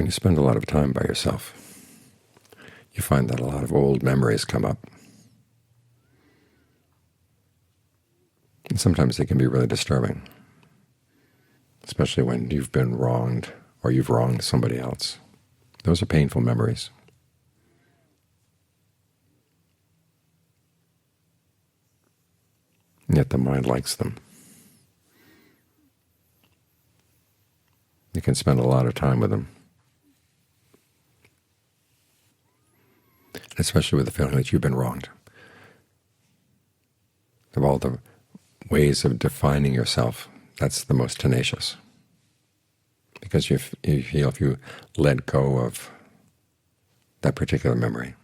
When you spend a lot of time by yourself, you find that a lot of old memories come up. And sometimes they can be really disturbing, especially when you've been wronged or you've wronged somebody else. Those are painful memories. And yet the mind likes them. You can spend a lot of time with them, especially with the feeling that you've been wronged. Of all the ways of defining yourself, that's the most tenacious, because you feel if you let go of that particular memory,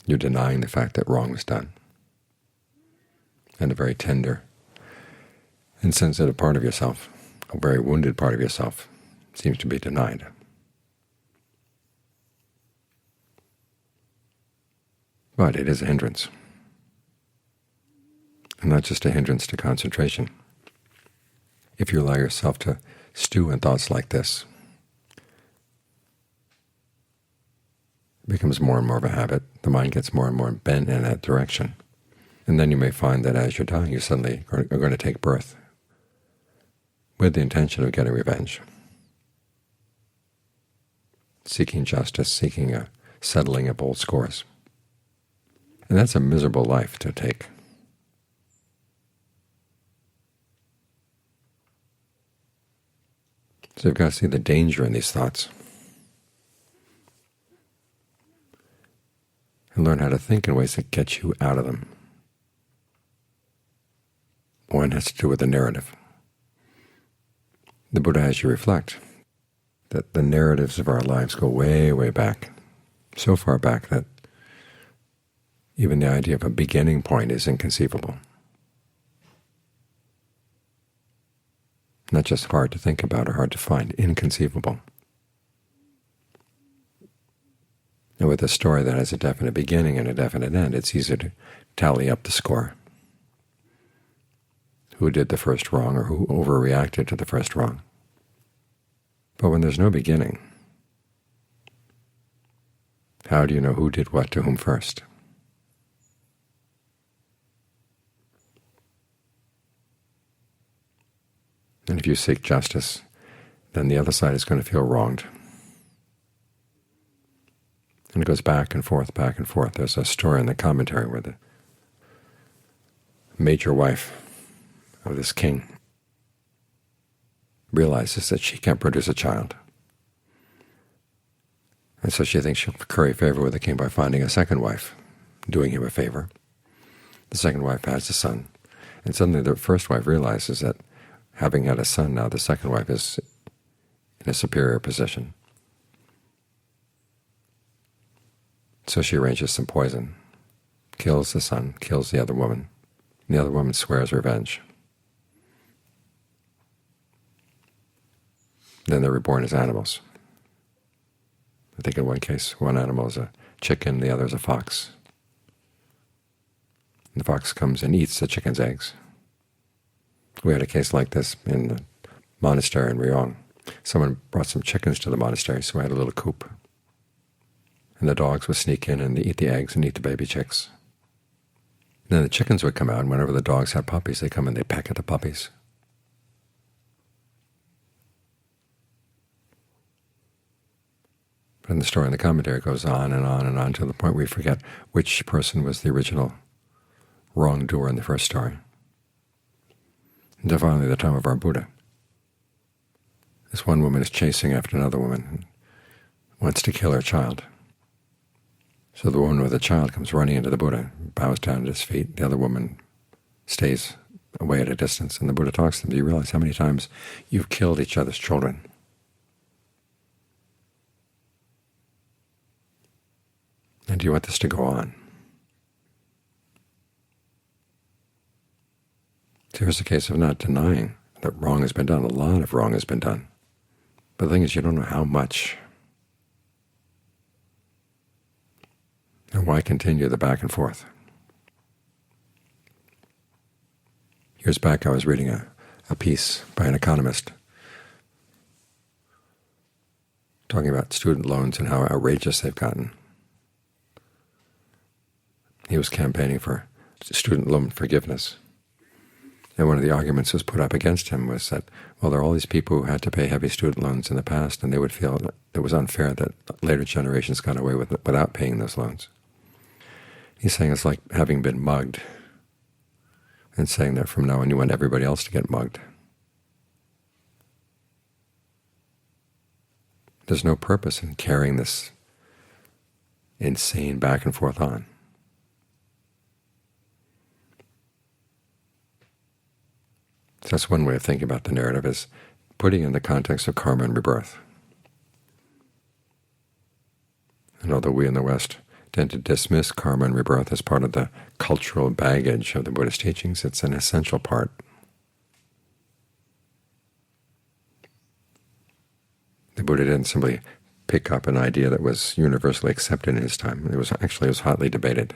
you're denying the fact that wrong was done, and a very tender and sensitive part of yourself, a very wounded part of yourself, seems to be denied. But it is a hindrance, and not just a hindrance to concentration. If you allow yourself to stew in thoughts like this, it becomes more and more of a habit. The mind gets more and more bent in that direction. And then you may find that as you're dying, you suddenly are going to take birth with the intention of getting revenge, seeking justice, seeking a settling of old scores. And that's a miserable life to take. So you've got to see the danger in these thoughts and learn how to think in ways that get you out of them. One has to do with the narrative. The Buddha has you reflect that the narratives of our lives go way, way back, so far back that even the idea of a beginning point is inconceivable. Not just hard to think about or hard to find, inconceivable. And with a story that has a definite beginning and a definite end, it's easy to tally up the score. Who did the first wrong or who overreacted to the first wrong. But when there's no beginning, how do you know who did what to whom first? And if you seek justice, then the other side is going to feel wronged. And it goes back and forth, back and forth. There's a story in the commentary where the major wife of this king realizes that she can't produce a child. And so she thinks she'll curry favor with the king by finding a second wife, doing him a favor. The second wife has a son, and suddenly the first wife realizes that having had a son now, the second wife is in a superior position. So she arranges some poison, kills the son, kills the other woman, and the other woman swears revenge. Then they're reborn as animals. I think in one case, one animal is a chicken, the other is a fox. And the fox comes and eats the chicken's eggs. We had a case like this in the monastery in Ryong. Someone brought some chickens to the monastery, so we had a little coop. And the dogs would sneak in and eat the eggs and eat the baby chicks. And then the chickens would come out, and whenever the dogs had puppies, they come and they peck at the puppies. But in the story in the commentary, it goes on and on and on to the point where we forget which person was the original wrongdoer in the first story. Until finally the time of our Buddha. This one woman is chasing after another woman and wants to kill her child. So the woman with the child comes running into the Buddha, bows down at his feet. The other woman stays away at a distance, and the Buddha talks to them. Do you realize how many times you've killed each other's children? And do you want this to go on? So here's a case of not denying that wrong has been done. A lot of wrong has been done. But the thing is, you don't know how much. And why continue the back and forth? Years back I was reading a piece by an economist talking about student loans and how outrageous they've gotten. He was campaigning for student loan forgiveness. And one of the arguments that was put up against him was that, well, there are all these people who had to pay heavy student loans in the past, and they would feel that it was unfair that later generations got away with it without paying those loans. He's saying it's like having been mugged and saying that from now on you want everybody else to get mugged. There's no purpose in carrying this insane back and forth on. So that's one way of thinking about the narrative, is putting it in the context of karma and rebirth. And although we in the West tend to dismiss karma and rebirth as part of the cultural baggage of the Buddhist teachings, it's an essential part. The Buddha didn't simply pick up an idea that was universally accepted in his time. It was hotly debated.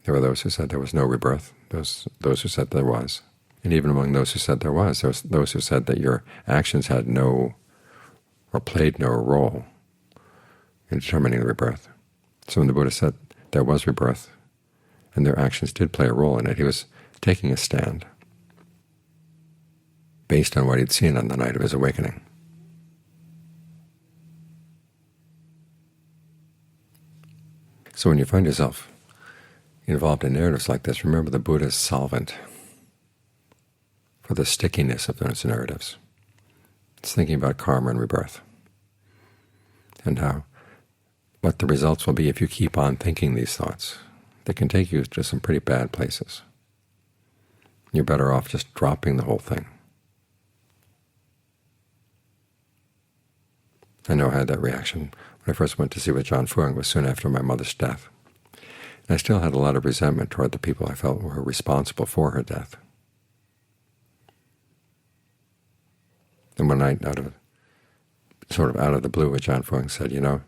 There were those who said there was no rebirth, those who said there was. And even among those who said there was those who said that your actions had no, or played no role in determining the rebirth. So when the Buddha said there was rebirth, and their actions did play a role in it, he was taking a stand based on what he'd seen on the night of his awakening. So when you find yourself involved in narratives like this, remember the Buddha's solvent for the stickiness of those narratives. It's thinking about karma and rebirth, and what the results will be if you keep on thinking these thoughts. They can take you to some pretty bad places. You're better off just dropping the whole thing. I know I had that reaction when I first went to see with John Fuang. It was soon after my mother's death. And I still had a lot of resentment toward the people I felt were responsible for her death. And one night, out of the blue, John Fuang said, "You know,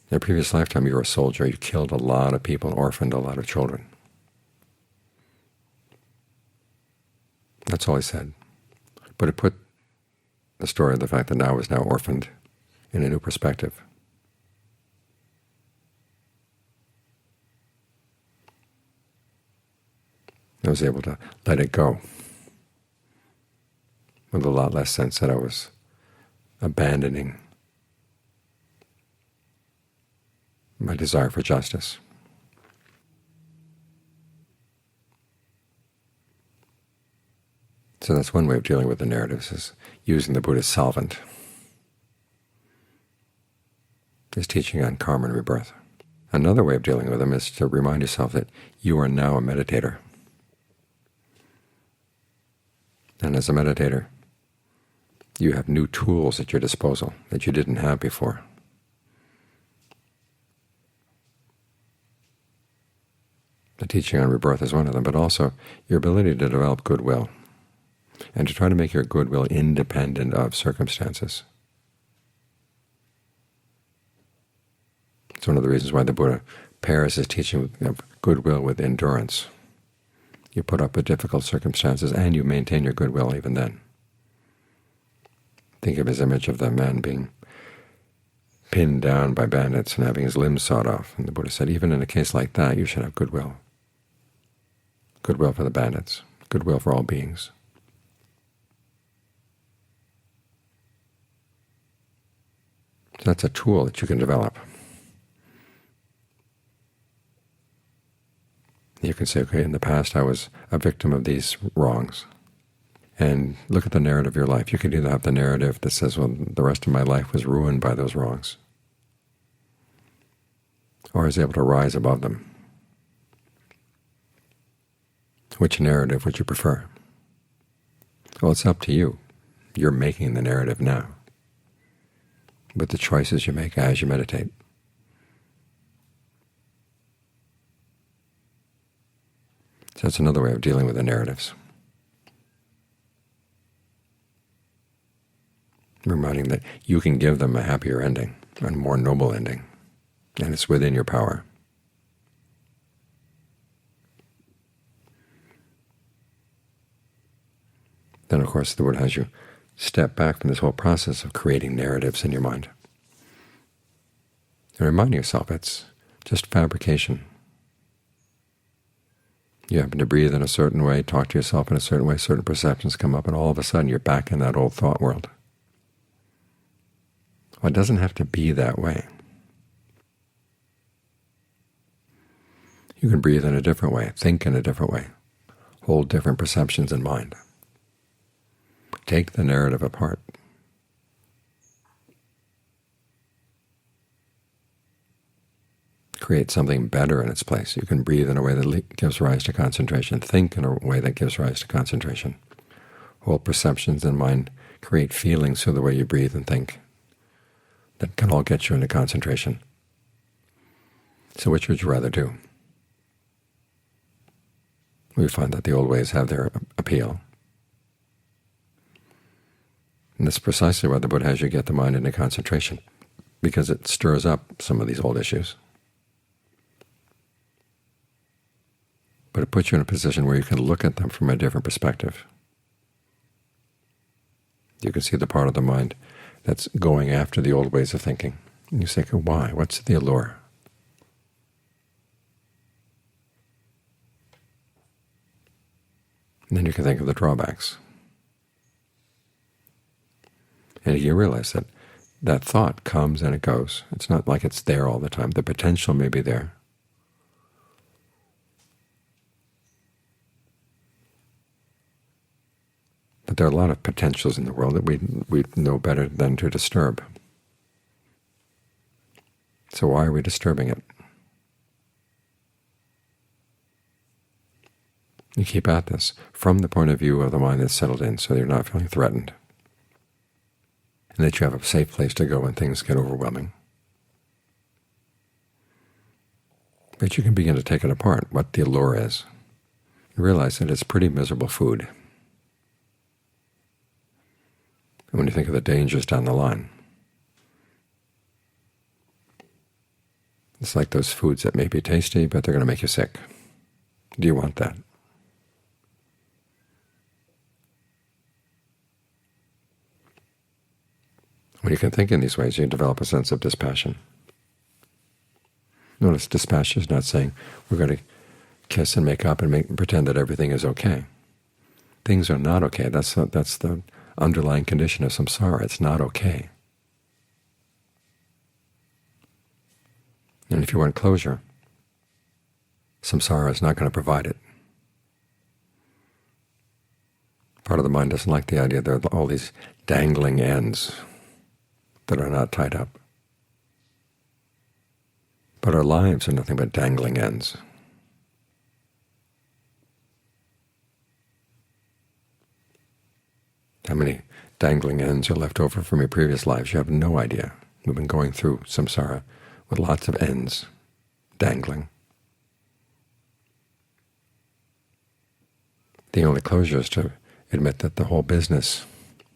in a previous lifetime you were a soldier. You killed a lot of people, orphaned a lot of children." That's all he said. But it put the story of the fact that now I was now orphaned in a new perspective. I was able to let it go with a lot less sense that I was abandoning my desire for justice. So that's one way of dealing with the narratives, is using the Buddha's solvent, his teaching on karma and rebirth. Another way of dealing with them is to remind yourself that you are now a meditator. And as a meditator, you have new tools at your disposal that you didn't have before. The teaching on rebirth is one of them, but also your ability to develop goodwill and to try to make your goodwill independent of circumstances. It's one of the reasons why the Buddha pairs his teaching of goodwill with endurance. You put up with difficult circumstances and you maintain your goodwill even then. Think of his image of the man being pinned down by bandits and having his limbs sawed off. And the Buddha said, even in a case like that, you should have goodwill. Goodwill for the bandits, goodwill for all beings. So that's a tool that you can develop. You can say, okay, in the past I was a victim of these wrongs. And look at the narrative of your life. You could either have the narrative that says, well, the rest of my life was ruined by those wrongs, or I was able to rise above them. Which narrative would you prefer? Well, it's up to you. You're making the narrative now, with the choices you make as you meditate. So that's another way of dealing with the narratives. Reminding that you can give them a happier ending, a more noble ending, and it's within your power. Then, of course, the Buddha has you step back from this whole process of creating narratives in your mind and remind yourself it's just fabrication. You happen to breathe in a certain way, talk to yourself in a certain way, certain perceptions come up, and all of a sudden you're back in that old thought world. Well, it doesn't have to be that way. You can breathe in a different way, think in a different way, hold different perceptions in mind. Take the narrative apart. Create something better in its place. You can breathe in a way that gives rise to concentration, think in a way that gives rise to concentration. Hold perceptions in mind, create feelings through the way you breathe and think that can all get you into concentration. So which would you rather do? We find that the old ways have their appeal. And that's precisely why the Buddha has you get the mind into concentration, because it stirs up some of these old issues. But it puts you in a position where you can look at them from a different perspective. You can see the part of the mind that's going after the old ways of thinking. And you say, why? What's the allure? And then you can think of the drawbacks. And you realize that that thought comes and it goes. It's not like it's there all the time. The potential may be there. But there are a lot of potentials in the world that we know better than to disturb. So why are we disturbing it? You keep at this from the point of view of the mind that's settled in, so that you're not feeling threatened, and that you have a safe place to go when things get overwhelming. But you can begin to take it apart, what the allure is. You realize that it's pretty miserable food. And when you think of the dangers down the line, it's like those foods that may be tasty, but they're going to make you sick. Do you want that? When you can think in these ways, you develop a sense of dispassion. Notice dispassion is not saying we're going to kiss and make up and pretend that everything is okay. Things are not okay. That's the underlying condition of samsara. It's not okay. And if you want closure, samsara is not going to provide it. Part of the mind doesn't like the idea there are all these dangling ends that are not tied up. But our lives are nothing but dangling ends. How many dangling ends are left over from your previous lives? You have no idea. We've been going through samsara with lots of ends dangling. The only closure is to admit that the whole business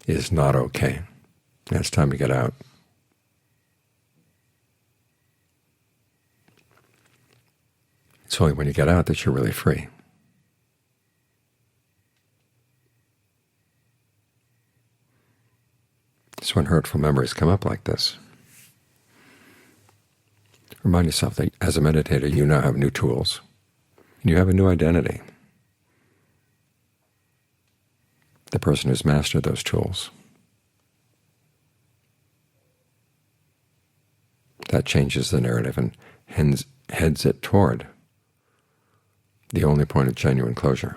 is not okay. And it's time to get out. It's only when you get out that you're really free. So when hurtful memories come up like this, remind yourself that as a meditator you now have new tools, and you have a new identity. The person who's mastered those tools. That changes the narrative and heads it toward the only point of genuine closure,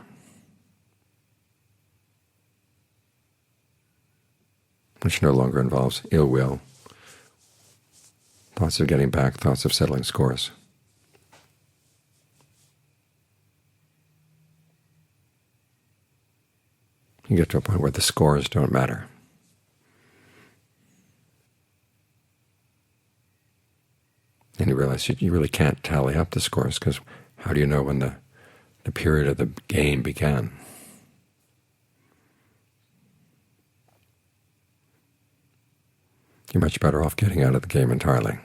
which no longer involves ill will, thoughts of getting back, thoughts of settling scores. You get to a point where the scores don't matter. And you realize you really can't tally up the scores, because how do you know when the period of the game began? You're much better off getting out of the game entirely.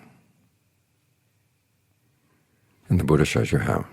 And the Buddha shows you how.